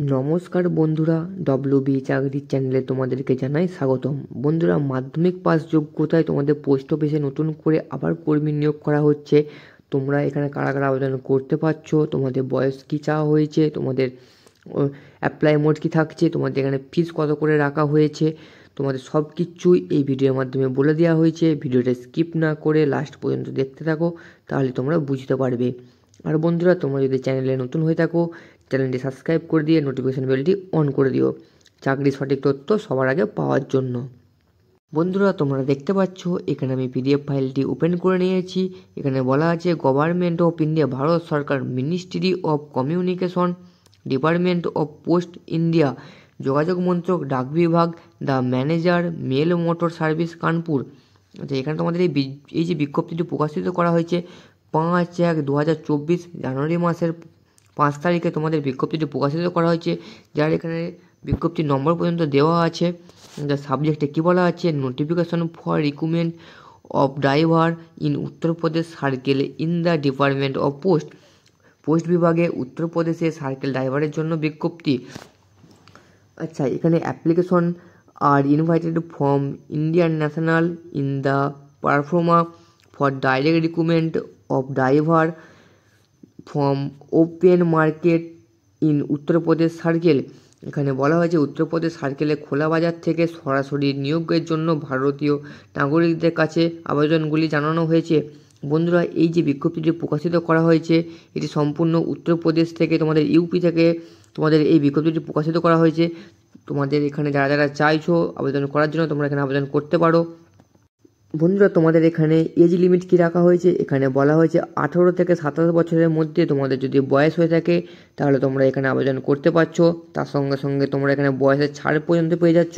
নমস্কার বন্ধুরা, ডব্লিউবি চাকরির চ্যানেলে তোমাদেরকে জানাই স্বাগতম। বন্ধুরা, মাধ্যমিক পাস যোগ্যতায় তোমাদের পোস্ট অফিসে নতুন করে আবার কর্মী নিয়োগ করা হচ্ছে। তোমরা এখানে কারা কারা আবেদন করতে পারছো, তোমাদের বয়স কী চাওয়া হয়েছে, তোমাদের অ্যাপ্লাই মোড কী থাকছে, তোমাদের এখানে ফিস কত করে রাখা হয়েছে, তোমাদের সব কিছুই এই ভিডিওর মাধ্যমে বলে দেওয়া হয়েছে। ভিডিওটা স্কিপ না করে লাস্ট পর্যন্ত দেখতে থাকো, তাহলে তোমরা বুঝতে পারবে। আর বন্ধুরা, তোমরা যদি চ্যানেলে নতুন হয়ে থাকো, চ্যানেলটি সাবস্ক্রাইব করে দিয়ে নোটিফিকেশন বেলটি অন করে দিও চাকরির সঠিক তথ্য সবার আগে পাওয়ার জন্য। বন্ধুরা, তোমরা দেখতে পাচ্ছ এখানে আমি পিডিএফ ফাইলটি ওপেন করে নিয়েছি। এখানে বলা আছে গভর্নমেন্ট অফ ইন্ডিয়া, ভারত সরকার, ministry of communication, department of post India, যোগাযোগ মন্ত্রক, ডাক বিভাগ, the manager, mail motor service, Kanpur. আচ্ছা, এখানে তোমাদের এই যে বিজ্ঞপ্তিটি প্রকাশিত করা হয়েছে 5/1/2024 জানুয়ারি মাসের 5 তারিখে তোমাদের বিজ্ঞপ্তিটি প্রকাশিত করা হয়েছে, যার এখানে বিজ্ঞপ্তির নম্বর পর্যন্ত দেওয়া আছে। যার সাবজেক্টে কী বলা আছে, notification for recruitment of driver in Uttar Pradesh circle in the department of post. Post বিভাগে উত্তরপ্রদেশে সার্কেল ড্রাইভারের জন্য বিজ্ঞপ্তি। আচ্ছা, এখানে application are invited from Indian national in the performer for direct recruitment of driver from open market in Uttar Pradesh circle. এখানে বলা হয়েছে উত্তরপ্রদেশ সার্কেলে খোলা বাজার থেকে সরাসরি নিয়োগের জন্য ভারতীয় নাগরিকদের কাছে আবেদনগুলি জানানো হয়েছে। বন্ধুরা, এই যে বিজ্ঞপ্তিটি প্রকাশিত করা হয়েছে, এটি সম্পূর্ণ উত্তরপ্রদেশ থেকে, তোমাদের ইউপি থেকে তোমাদের এই বিজ্ঞপ্তিটি প্রকাশিত করা হয়েছে। তোমাদের এখানে যারা যারা চাইছো আবেদন করার জন্য, তোমরা এখানে আবেদন করতে পারো। বন্ধুরা, তোমাদের এখানে এজ লিমিট কী রাখা হয়েছে, এখানে বলা হয়েছে 18 থেকে 27 বছরের মধ্যে তোমাদের যদি বয়স হয়ে থাকে তাহলে তোমরা এখানে আবেদন করতে পারছো। তার সঙ্গে সঙ্গে তোমরা এখানে বয়সের ছাড় পর্যন্ত পেয়ে যাচ্ছ।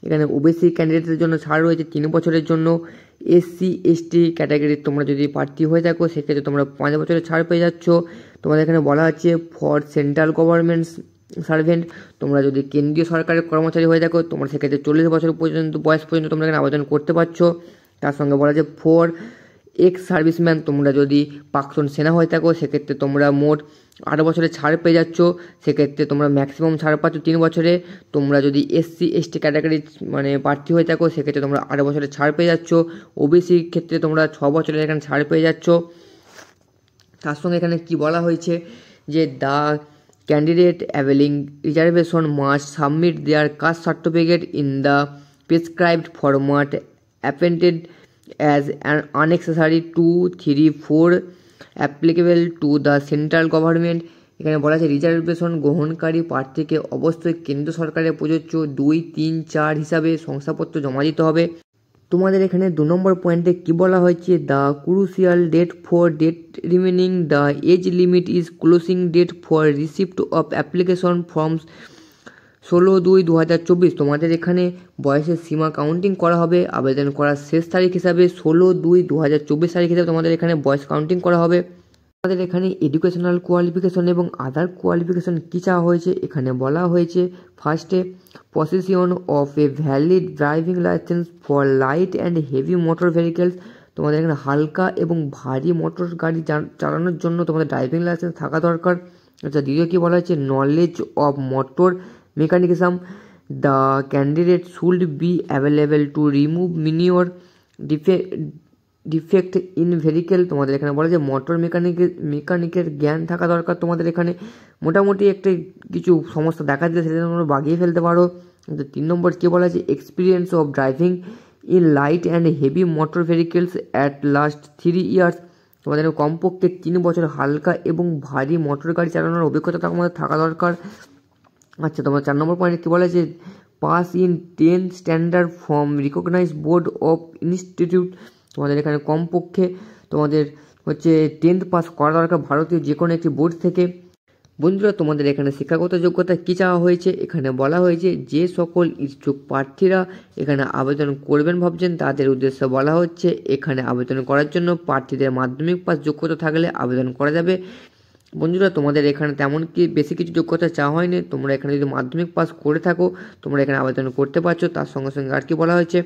এখানে ওবিসি ক্যান্ডিডেটদের জন্য ছাড় রয়েছে 3 বছরের জন্য। এসসি এসটি ক্যাটাগরির তোমরা যদি প্রার্থী হয়ে থাকো সেক্ষেত্রে তোমরা 5 বছরের ছাড় পেয়ে যাচ্ছ। তোমাদের এখানে বলা আছে ফর সেন্ট্রাল গভর্নমেন্ট সার্ভেন্ট, তোমরা যদি কেন্দ্রীয় সরকারের কর্মচারী হয়ে থাকো তোমরা সেক্ষেত্রে 40 বছর পর্যন্ত বয়স পর্যন্ত তোমরা এখানে আবেদন করতে পারছো। তার সঙ্গে বলা আছে ফর এক্স সার্ভিসম্যান, তোমরা যদি প্রাক্তন সেনা হয়ে থাকো সেক্ষেত্রে তোমরা মোট 8 বছরের ছাড় পেয়ে যাচ্ছ। সেক্ষেত্রে তোমরা ম্যাক্সিমাম ছাড় পাচ্ছ 3 বছরে। তোমরা যদি এসসি এসটি ক্যাটাগরি প্রার্থী হয়ে থাকো সেক্ষেত্রে তোমরা 8 বছরের ছাড় পেয়ে যাচ্ছ। ওবিসির ক্ষেত্রে তোমরা 6 বছরের এখানে ছাড় পেয়ে যাচ্ছ। তার সঙ্গে এখানে কি বলা হয়েছে যে the candidate availing reservation must submit their caste certificate in the prescribed format appended as an unnecessary 2, 3, 4 applicable to the central government। এখানে বলা আছে রিজার্ভেশন গ্রহণকারী প্রার্থীকে অবশ্যই কেন্দ্র সরকারের প্রযোজ্য 2, 3, 4 হিসাবে শংসাপত্র জমা দিতে হবে। তোমাদের এখানে 2 নম্বর পয়েন্টে কি বলা হয়েছে, the crucial date for date remaining the age limit is closing date for receipt of application forms 16/2/2024। তোমাদের এখানে বয়সের সীমা কাউন্টিং করা হবে। আবেদন করার শেষ তারিখ হিসাবে 16/2/2024 তারিখ হিসাবে তোমাদের এখানে বয়স কাউন্টিং করা হবে। তোমাদের এখানে এডুকেশনাল কোয়ালিফিকেশন এবং আদার কোয়ালিফিকেশন কী চাওয়া হয়েছে, এখানে বলা হয়েছে ফার্স্টে possession of a valid driving licence for light and heavy motor vehicles. তোমাদের এখানে হালকা এবং ভারী মোটর গাড়ি চালানোর জন্য তোমাদের ড্রাইভিং লাইসেন্স থাকা দরকার। আচ্ছা, দ্বিতীয় কী বলা হয়েছে, knowledge of motor mechanism, the candidate should be available to remove minor defect in vehicle। তোমাদের এখানে বলা যায় মোটর মেকানিকের জ্ঞান থাকা দরকার। তোমাদের এখানে মোটামুটি একটা কিছু সমস্যা দেখা দিলে সেটা তোমরা বাগিয়ে ফেলতে পারো। 3 নম্বর কী বলা আছে, experience of driving in light and heavy motor vehicles at last 3 years. তোমাদের কমপক্ষে 3 বছর হালকা এবং ভারী মোটর গাড়ি চালানোর অভিজ্ঞতা তোমাদের থাকা দরকার। আচ্ছা, তোমার 4 নম্বর পয়েন্টে কী বলা আছে, pass in 10 standard from recognise board of institute. তোমাদের এখানে কমপক্ষে তোমাদের 10th পাস করা দরকার ভারতীয় যে কোনো একটি বোর্ড থেকে। বন্ধুরা, তোমাদের এখানে শিক্ষাগত যোগ্যতা কী চাওয়া হয়েছে, এখানে বলা হয়েছে যে সকল ইচ্ছুক প্রার্থীরা এখানে আবেদন করবেন ভাবছেন তাদের উদ্দেশ্যে বলা হচ্ছে এখানে আবেদন করার জন্য প্রার্থীদের মাধ্যমিক পাস যোগ্যতা থাকলে আবেদন করা যাবে। বন্ধুরা, তোমাদের এখানে তেমন কি বেশি কিছু যোগ্যতা চাওয়া হয়নি। তোমরা এখানে যদি মাধ্যমিক পাস করে থাকো তোমরা এখানে আবেদন করতে পারছো। তার সঙ্গে সঙ্গে আর কি বলা হয়েছে,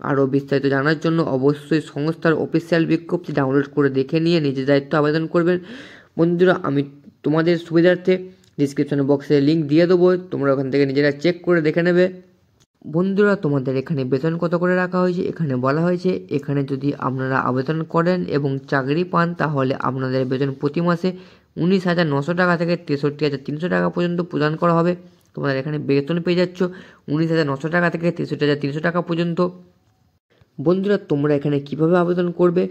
আরও বিস্তারিত জানার জন্য অবশ্যই সংস্থার অফিসিয়াল বিজ্ঞপ্তি ডাউনলোড করে দেখে নিয়ে নিজের দায়িত্ব আবেদন করবেন। বন্ধুরা, আমি তোমাদের সুবিধার্থে ডিসক্রিপশন বক্সে লিঙ্ক দিয়ে দেবো, তোমরা ওখান থেকে নিজেরা চেক করে দেখে নেবে। বন্ধুরা, তোমাদের এখানে বেতন কত করে রাখা হয়েছে এখানে বলা হয়েছে, এখানে যদি আপনারা আবেদন করেন এবং চাকরি পান তাহলে আপনাদের বেতন প্রতি মাসে 19,900 টাকা থেকে 63,300 টাকা পর্যন্ত প্রদান করা হবে। তোমাদের এখানে বেতন পেয়ে যাচ্ছ 19,900 টাকা থেকে 63,300 টাকা পর্যন্ত। বন্ধুরা, তোমরা এখানে কিভাবে আবেদন করবে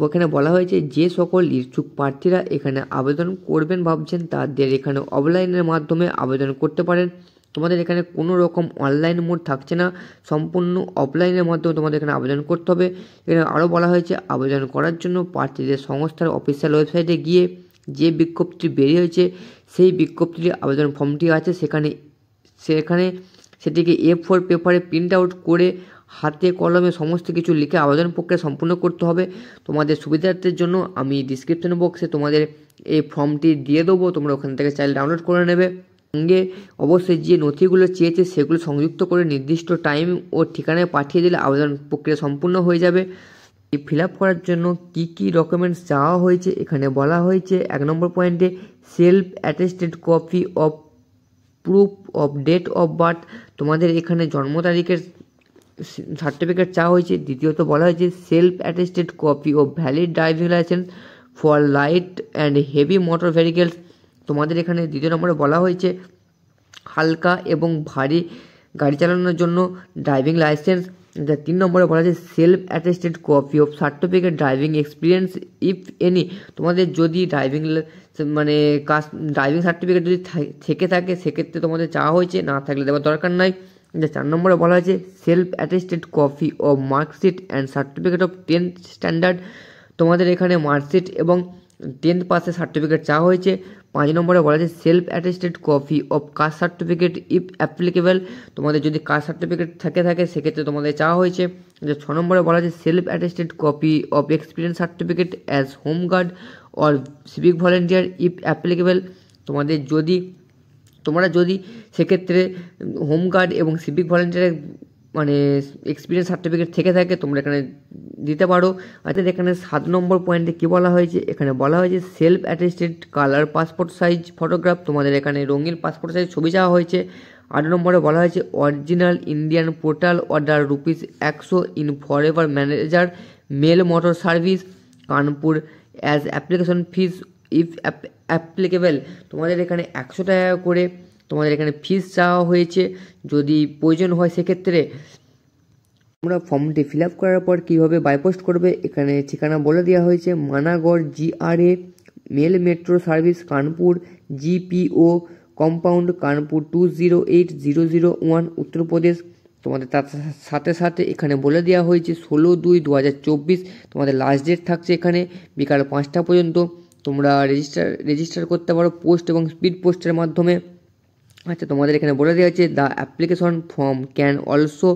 এখানে বলা হয়েছে, যে সকল ইচ্ছুক প্রার্থীরা এখানে আবেদন করবেন ভাবছেন তাদের এখানে অফলাইনের মাধ্যমে আবেদন করতে পারেন। তোমাদের এখানে কোনো রকম অনলাইন মোড থাকছে না, সম্পূর্ণ অফলাইনের মাধ্যমে তোমাদের এখানে আবেদন করতে হবে। এখানে আরও বলা হয়েছে, আবেদন করার জন্য প্রার্থীদের সংস্থার অফিসিয়াল ওয়েবসাইটে গিয়ে যে বিজ্ঞপ্তি বেরিয়ে হয়েছে সেই বিজ্ঞপ্তির আবেদন ফর্মটি আছে সেখানে সেটিকে A4 পেপারে প্রিন্ট আউট করে হাতে কলমে সমস্ত কিছু লিখে আবেদন প্রক্রিয়া সম্পূর্ণ করতে হবে। তোমাদের সুবিধার্থের জন্য আমি ডিসক্রিপশন বক্সে তোমাদের এই ফর্মটি দিয়ে দেবো, তোমরা ওখান থেকে চাইলে ডাউনলোড করে নেবে। সঙ্গে অবশ্যই যে নথিগুলো চেয়েছে সেগুলো সংযুক্ত করে নির্দিষ্ট টাইম ও ঠিকানায় পাঠিয়ে দিলে আবেদন প্রক্রিয়া সম্পূর্ণ হয়ে যাবে। ফিল আপ করার জন্য কি ডকুমেন্টস চাওয়া হয়েছে এখানে বলা হয়েছে 1 নম্বর পয়েন্টে, self attested copy of proof of date of birth, তোমাদের এখানে জন্ম তারিখের সার্টিফিকেট চাওয়া হয়েছে। দ্বিতীয়ত বলা হয়েছে self attested copy of valid driving licence for light and heavy motor vehicles, তোমাদের এখানে দ্বিতীয় নম্বরে বলা হয়েছে হালকা এবং ভারী গাড়ি চালানোর জন্য ড্রাইভিং লাইসেন্স। 3 নম্বরে বলা হয়েছে self attested copy of certificate driving experience if any, তোমাদের যদি ড্রাইভিং সার্টিফিকেট যদি থেকে থাকে সেক্ষেত্রে তোমাদের চাওয়া হয়েছে, না থাকলে দেওয়ার দরকার নাই। 4 নম্বরে বলা হয়েছে self attested copy of marksheet and certificate of 10th standard, তোমাদের এখানে মার্কশিট এবং 10th পাসের সার্টিফিকেট চাওয়া হয়েছে। 5 নম্বরে বলা হয়েছে self attested copy of caste certificate if applicable, তোমাদের যদি কাস্ট সার্টিফিকেট থাকে সেক্ষেত্রে তোমাদের চাওয়া হয়েছে। 6 নম্বরে বলা হয়েছে self attested copy of experience certificate as home guard or civic volunteer if applicable, তোমরা যদি সেক্ষেত্রে হোমগার্ড এবং সিভিক ভলেন্টিয়ারের এক্সপিরিয়েন্স সার্টিফিকেট থেকে থাকে তোমরা এখানে দিতে পারো। অর্থাৎ এখানে 7 নম্বর পয়েন্টে কী বলা হয়েছে, এখানে বলা হয়েছে self attested colour passport size photograph, তোমাদের এখানে রঙিন পাসপোর্ট সাইজ ছবি চাওয়া হয়েছে। 8 নম্বরে বলা হয়েছে original Indian portal order ₹100 in forever manager mail motor service Kanpur as application fees if applicable, তোমাদের এখানে 100 টাকা করে তোমাদের এখানে ফিস চাওয়া হয়েছে যদি প্রয়োজন হয় সেক্ষেত্রে। তোমরা ফর্মটি ফিল আপ করার পর কীভাবে বাইপোস্ট করবে এখানে ঠিকানা বলে দেওয়া হয়েছে, মানাগড় GRA mail metro service Kanpur GPO compound Kanpur 208001 Uttar Pradesh. তোমাদের তার সাথে এখানে বলে দেওয়া হয়েছে 16/2/2024 তোমাদের লাস্ট ডেট থাকছে এখানে বিকাল 5টা পর্যন্ত। তোমরা রেজিস্টার করতে পারো পোস্ট এবং স্পিড পোস্টের মাধ্যমে। আচ্ছা, তোমাদের এখানে বলে দেওয়া হচ্ছে the application form can also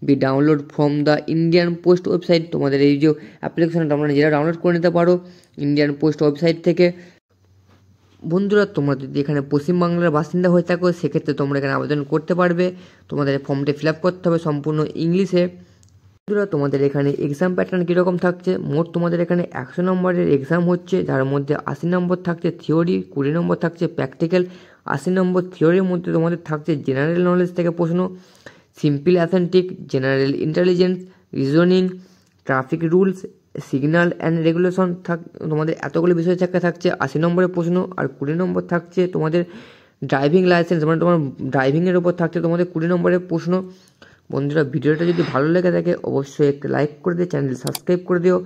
be download from the Indian post website, তোমাদের এই যে অ্যাপ্লিকেশনটা তোমরা নিজেরা ডাউনলোড করে নিতে পারো ইন্ডিয়ান পোস্ট ওয়েবসাইট থেকে। বন্ধুরা, তোমরা যদি এখানে পশ্চিমবাংলার বাসিন্দা হয়ে থাকো সেক্ষেত্রে তোমরা এখানে আবেদন করতে পারবে। তোমাদের ফর্মটি ফিল আপ করতে হবে সম্পূর্ণ ইংলিশে। বন্ধুরা, তোমাদের এখানে এক্সাম প্যাটার্ন কীরকম থাকছে, মোট তোমাদের এখানে 100 নম্বরের এক্সাম হচ্ছে, যার মধ্যে 80 নম্বর থাকছে থিওরি, 20 নম্বর থাকছে প্র্যাকটিক্যাল। 80 নম্বর থিওরির মধ্যে তোমাদের থাকছে জেনারেল নলেজ থেকে প্রশ্ন, simple authentic, general intelligence, reasoning, traffic rules, signal and regulation তোমাদের এতগুলো বিষয় থাকছে 80 নম্বরের প্রশ্ন। আর 20 নম্বর থাকছে তোমাদের ড্রাইভিং লাইসেন্স, তোমার ড্রাইভিংয়ের উপর থাকছে তোমাদের 20 নম্বরের প্রশ্ন। বন্ধুরা, ভিডিওটা যদি ভালো লেগে থাকে অবশ্যই একটা লাইক করে দিও, চ্যানেল সাবস্ক্রাইব করে দিও।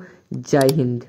জয় হিন্দ।